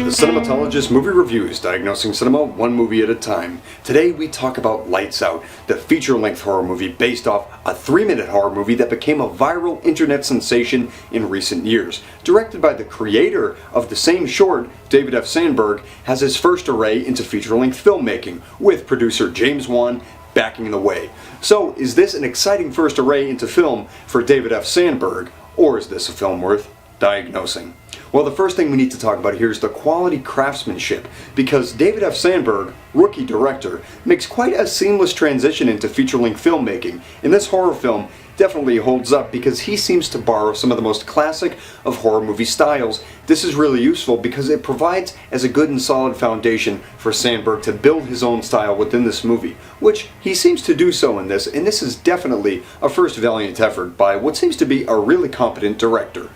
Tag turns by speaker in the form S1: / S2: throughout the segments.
S1: the Cinematologist Movie Reviews, diagnosing cinema one movie at a time. Today we talk about Lights Out, the feature-length horror movie based off a 3-minute horror movie that became a viral internet sensation in recent years. Directed by the creator of the same short, David F. Sandberg, has his first array into feature-length filmmaking, with producer James Wan backing the way. So, is this an exciting first array into film for David F. Sandberg, or is this a film worth diagnosing? Well, the first thing we need to talk about here is the quality craftsmanship, because David F. Sandberg, rookie director, makes quite a seamless transition into feature-length filmmaking, and this horror film definitely holds up because he seems to borrow some of the most classic of horror movie styles. This is really useful because it provides as a good and solid foundation for Sandberg to build his own style within this movie, which he seems to do so in this, and this is definitely a first valiant effort by what seems to be a really competent director.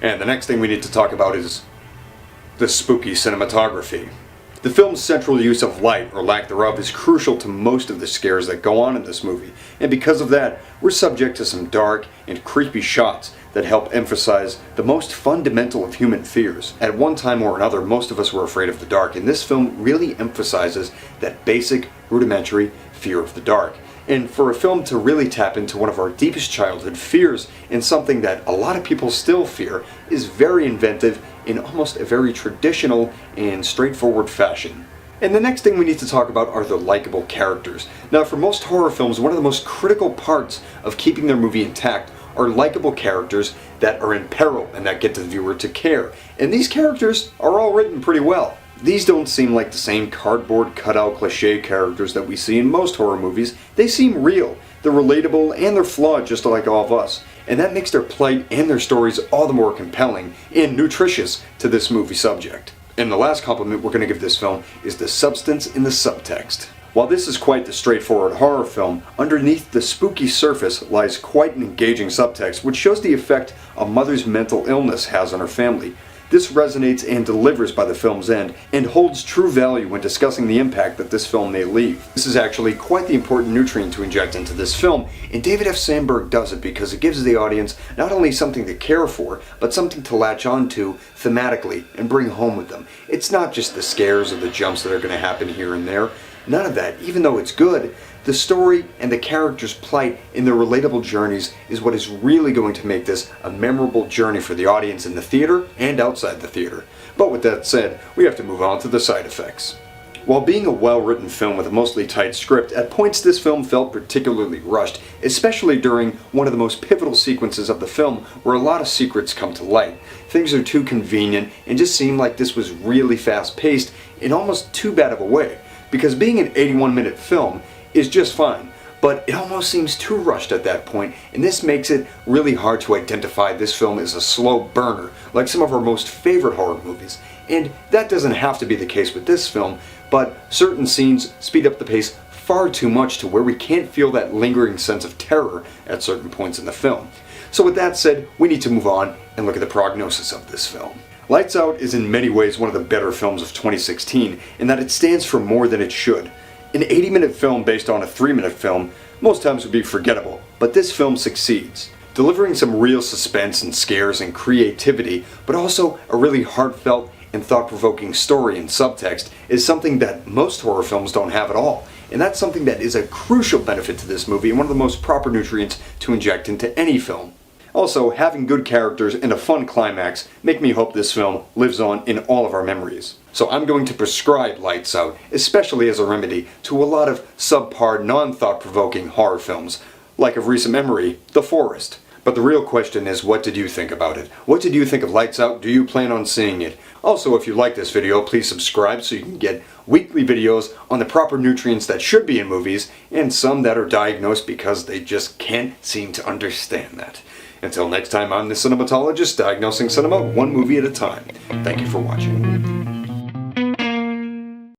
S1: And the next thing we need to talk about is the spooky cinematography. The film's central use of light, or lack thereof, is crucial to most of the scares that go on in this movie, and because of that, we're subject to some dark and creepy shots that help emphasize the most fundamental of human fears. At one time or another, most of us were afraid of the dark, and this film really emphasizes that basic, rudimentary fear of the dark. And for a film to really tap into one of our deepest childhood fears, and something that a lot of people still fear, is very inventive in almost a very traditional and straightforward fashion. And the next thing we need to talk about are the likable characters. Now, for most horror films, one of the most critical parts of keeping their movie intact are likable characters that are in peril and that get the viewer to care. And these characters are all written pretty well. These don't seem like the same cardboard cutout cliche characters that we see in most horror movies. They seem real, they're relatable, and they're flawed just like all of us. And that makes their plight and their stories all the more compelling and nutritious to this movie subject. And the last compliment we're going to give this film is the substance in the subtext. While this is quite the straightforward horror film, underneath the spooky surface lies quite an engaging subtext which shows the effect a mother's mental illness has on her family. This resonates and delivers by the film's end, and holds true value when discussing the impact that this film may leave. This is actually quite the important nutrient to inject into this film, and David F. Sandberg does it because it gives the audience not only something to care for, but something to latch on to thematically and bring home with them. It's not just the scares or the jumps that are going to happen here and there. None of that. Even though it's good, the story and the characters' plight in their relatable journeys is what is really going to make this a memorable journey for the audience in the theater and outside the theater. But with that said, we have to move on to the side effects. While being a well-written film with a mostly tight script, at points this film felt particularly rushed, especially during one of the most pivotal sequences of the film where a lot of secrets come to light. Things are too convenient and just seem like this was really fast-paced in almost too bad of a way. Because being an 81-minute film is just fine, but it almost seems too rushed at that point, and this makes it really hard to identify this film as a slow burner, like some of our most favorite horror movies. And that doesn't have to be the case with this film, but certain scenes speed up the pace far too much to where we can't feel that lingering sense of terror at certain points in the film. So with that said, we need to move on and look at the prognosis of this film. Lights Out is in many ways one of the better films of 2016 in that it stands for more than it should. An 80-minute film based on a 3-minute film most times would be forgettable, but this film succeeds, delivering some real suspense and scares and creativity, but also a really heartfelt and thought-provoking story and subtext is something that most horror films don't have at all. And that's something that is a crucial benefit to this movie and one of the most proper nutrients to inject into any film. Also, having good characters and a fun climax make me hope this film lives on in all of our memories. So I'm going to prescribe Lights Out, especially as a remedy to a lot of subpar, non-thought-provoking horror films, like of recent memory, The Forest. But the real question is, what did you think about it? What did you think of Lights Out? Do you plan on seeing it? Also, if you like this video, please subscribe so you can get weekly videos on the proper nutrients that should be in movies, and some that are diagnosed because they just can't seem to understand that. Until next time, I'm the Cinematologist, diagnosing cinema one movie at a time. Thank you for watching.